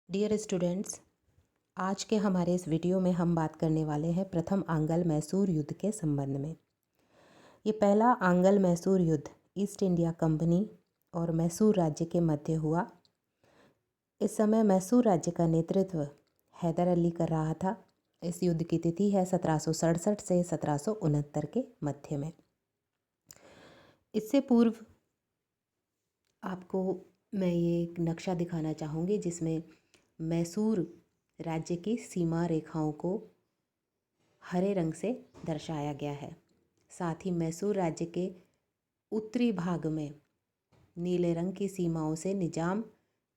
Dear students, आज के हमारे इस वीडियो में हम बात करने वाले हैं प्रथम आंग्ल मैसूर युद्ध के संबंध में। ये पहला आंग्ल मैसूर युद्ध ईस्ट इंडिया कंपनी और मैसूर राज्य के मध्य हुआ। इस समय मैसूर राज्य का नेतृत्व हैदर अली कर रहा था। इस युद्ध की तिथि है 1767 से 1769 के मध्य में। इससे पूर्व आपको मैं ये एक नक्शा दिखाना चाहूँगी जिसमें मैसूर राज्य की सीमा रेखाओं को हरे रंग से दर्शाया गया है। साथ ही मैसूर राज्य के उत्तरी भाग में नीले रंग की सीमाओं से निजाम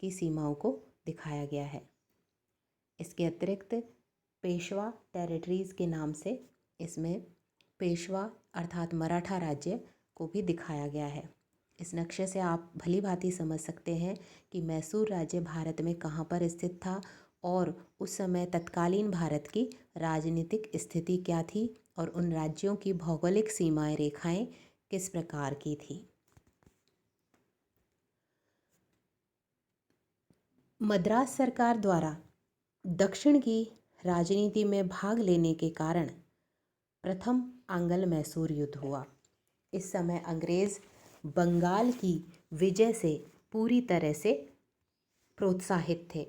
की सीमाओं को दिखाया गया है। इसके अतिरिक्त पेशवा टेरिटरीज़ के नाम से इसमें पेशवा अर्थात मराठा राज्य को भी दिखाया गया है। इस नक्शे से आप भली भांति समझ सकते हैं कि मैसूर राज्य भारत में कहाँ पर स्थित था और उस समय तत्कालीन भारत की राजनीतिक स्थिति क्या थी और उन राज्यों की भौगोलिक सीमाएं रेखाएं किस प्रकार की थी। मद्रास सरकार द्वारा दक्षिण की राजनीति में भाग लेने के कारण प्रथम आंग्ल मैसूर युद्ध हुआ। इस समय अंग्रेज़ बंगाल की विजय से पूरी तरह से प्रोत्साहित थे।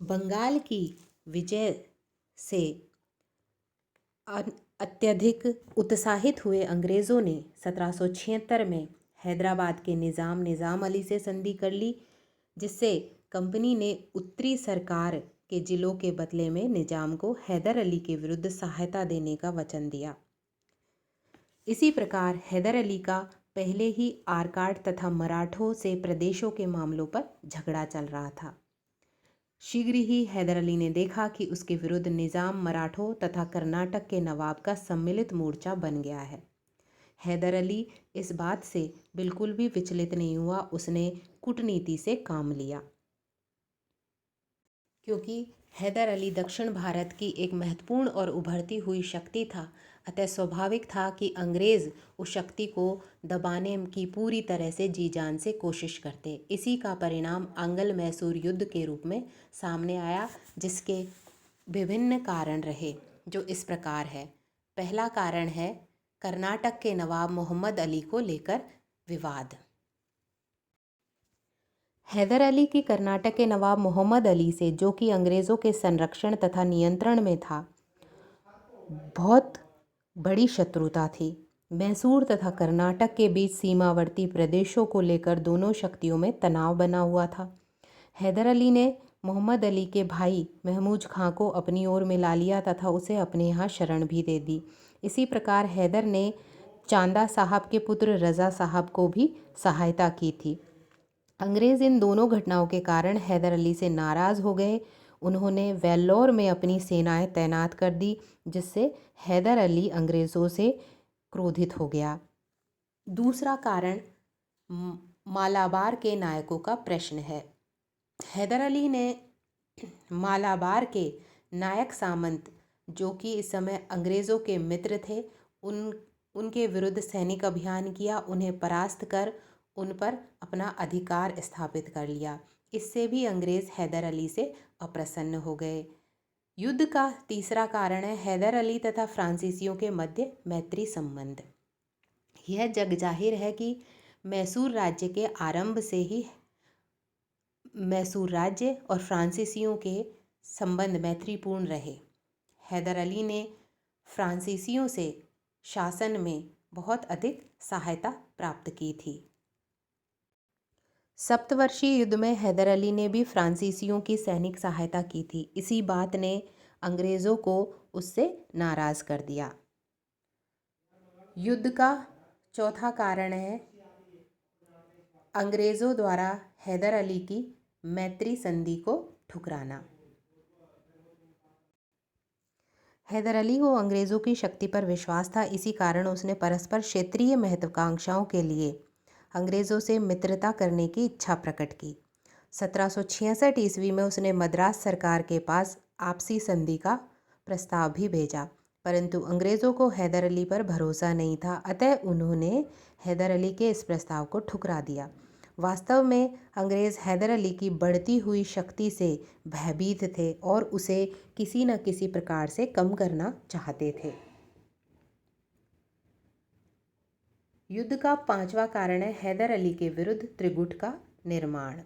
बंगाल की विजय से अत्यधिक उत्साहित हुए अंग्रेज़ों ने 1776 में हैदराबाद के निज़ाम अली से संधि कर ली, जिससे कंपनी ने उत्तरी सरकार के ज़िलों के बदले में निजाम को हैदर अली के विरुद्ध सहायता देने का वचन दिया। इसी प्रकार हैदर अली का पहले ही आरकाट तथा मराठों से प्रदेशों के मामलों पर झगड़ा चल रहा था। शीघ्र ही हैदर अली ने देखा कि उसके विरुद्ध निजाम मराठों तथा कर्नाटक के नवाब का सम्मिलित मोर्चा बन गया है। हैदर अली इस बात से बिल्कुल भी विचलित नहीं हुआ। उसने कूटनीति से काम लिया, क्योंकि हैदर अली दक्षिण भारत की एक महत्वपूर्ण और उभरती हुई शक्ति था। अतः स्वाभाविक था कि अंग्रेज़ उस शक्ति को दबाने की पूरी तरह से जी जान से कोशिश करते। इसी का परिणाम आंग्ल मैसूर युद्ध के रूप में सामने आया, जिसके विभिन्न कारण रहे, जो इस प्रकार है। पहला कारण है कर्नाटक के नवाब मोहम्मद अली को लेकर विवाद। हैदर अली की कर्नाटक के नवाब मोहम्मद अली से, जो कि अंग्रेज़ों के संरक्षण तथा नियंत्रण में था, बहुत बड़ी शत्रुता थी। मैसूर तथा कर्नाटक के बीच सीमावर्ती प्रदेशों को लेकर दोनों शक्तियों में तनाव बना हुआ था। हैदर अली ने मोहम्मद अली के भाई महमूद खां को अपनी ओर मिला लिया तथा उसे अपने यहाँ शरण भी दे दी। इसी प्रकार हैदर ने चांदा साहब के पुत्र रज़ा साहब को भी सहायता की थी। अंग्रेज़ इन दोनों घटनाओं के कारण हैदर अली से नाराज़ हो गए। उन्होंने वेल्लोर में अपनी सेनाएं तैनात कर दी, जिससे हैदर अली अंग्रेज़ों से क्रोधित हो गया। दूसरा कारण मालाबार के नायकों का प्रश्न है। हैदर अली ने मालाबार के नायक सामंत, जो कि इस समय अंग्रेज़ों के मित्र थे, उनके विरुद्ध सैनिक अभियान किया। उन्हें परास्त कर उन पर अपना अधिकार स्थापित कर लिया। इससे भी अंग्रेज़ हैदर अली से अप्रसन्न हो गए। युद्ध का तीसरा कारण है हैदर अली तथा फ्रांसीसियों के मध्य मैत्री संबंध। यह जग जाहिर है कि मैसूर राज्य के आरंभ से ही मैसूर राज्य और फ्रांसीसियों के संबंध मैत्रीपूर्ण रहे। हैदर अली ने फ्रांसीसियों से शासन में बहुत अधिक सहायता प्राप्त की थी। सप्तवर्षीय युद्ध में हैदर अली ने भी फ्रांसीसियों की सैनिक सहायता की थी। इसी बात ने अंग्रेज़ों को उससे नाराज़ कर दिया। युद्ध का चौथा कारण है अंग्रेज़ों द्वारा हैदर अली की मैत्री संधि को ठुकराना। हैदर अली को अंग्रेज़ों की शक्ति पर विश्वास था। इसी कारण उसने परस्पर क्षेत्रीय महत्वाकांक्षाओं के लिए अंग्रेज़ों से मित्रता करने की इच्छा प्रकट की। 1766 ईस्वी में उसने मद्रास सरकार के पास आपसी संधि का प्रस्ताव भी भेजा, परंतु अंग्रेज़ों को हैदर अली पर भरोसा नहीं था। अतः उन्होंने हैदर अली के इस प्रस्ताव को ठुकरा दिया। वास्तव में अंग्रेज़ हैदर अली की बढ़ती हुई शक्ति से भयभीत थे और उसे किसी न किसी प्रकार से कम करना चाहते थे। युद्ध का 5वां कारण है हैदर अली के विरुद्ध त्रिगुट का निर्माण।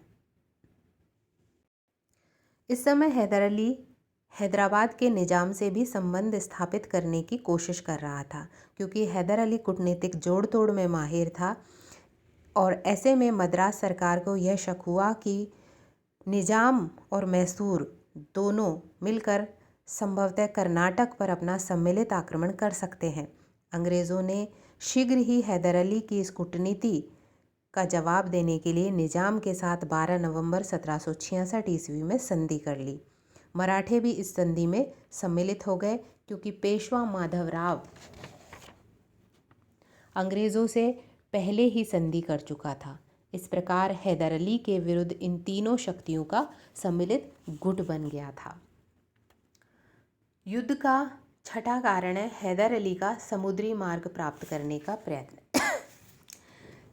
इस समय हैदर अली हैदराबाद के निजाम से भी संबंध स्थापित करने की कोशिश कर रहा था, क्योंकि हैदर अली कूटनीतिक जोड़ तोड़ में माहिर था और ऐसे में मद्रास सरकार को यह शक हुआ कि निजाम और मैसूर दोनों मिलकर संभवतः कर्नाटक पर अपना सम्मिलित आक्रमण कर सकते हैं। अंग्रेज़ों ने शीघ्र ही हैदर अली की इस कूटनीति का जवाब देने के लिए निजाम के साथ 12 नवंबर 1766 ईस्वी में संधि कर ली। मराठे भी इस संधि में सम्मिलित हो गए, क्योंकि पेशवा माधवराव अंग्रेज़ों से पहले ही संधि कर चुका था। इस प्रकार हैदर अली के विरुद्ध इन तीनों शक्तियों का सम्मिलित गुट बन गया था। युद्ध का 6वां कारण है हैदर अली का समुद्री मार्ग प्राप्त करने का प्रयत्न।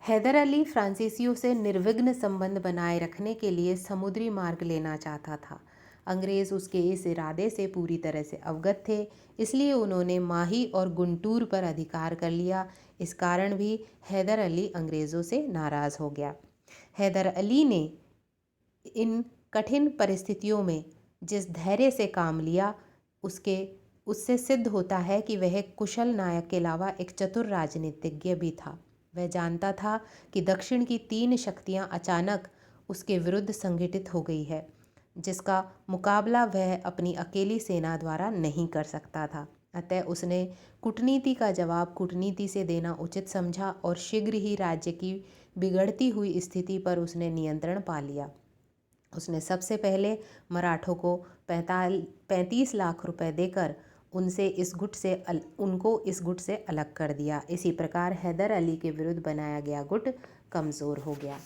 हैदर अली फ्रांसीसियों से निर्विघ्न संबंध बनाए रखने के लिए समुद्री मार्ग लेना चाहता था। अंग्रेज़ उसके इस इरादे से पूरी तरह से अवगत थे, इसलिए उन्होंने माही और गुंटूर पर अधिकार कर लिया। इस कारण भी हैदर अली अंग्रेज़ों से नाराज़ हो गया। हैदर अली ने इन कठिन परिस्थितियों में जिस धैर्य से काम लिया, उससे सिद्ध होता है कि वह कुशल नायक के अलावा एक चतुर राजनीतिज्ञ भी था। वह जानता था कि दक्षिण की 3 शक्तियां अचानक उसके विरुद्ध संगठित हो गई है, जिसका मुकाबला वह अपनी अकेली सेना द्वारा नहीं कर सकता था। अतः उसने कूटनीति का जवाब कूटनीति से देना उचित समझा और शीघ्र ही राज्य की बिगड़ती हुई स्थिति पर उसने नियंत्रण पा लिया। उसने सबसे पहले मराठों को 35 लाख रुपए देकर उनको इस गुट से अलग कर दिया। इसी प्रकार हैदर अली के विरुद्ध बनाया गया गुट कमज़ोर हो गया।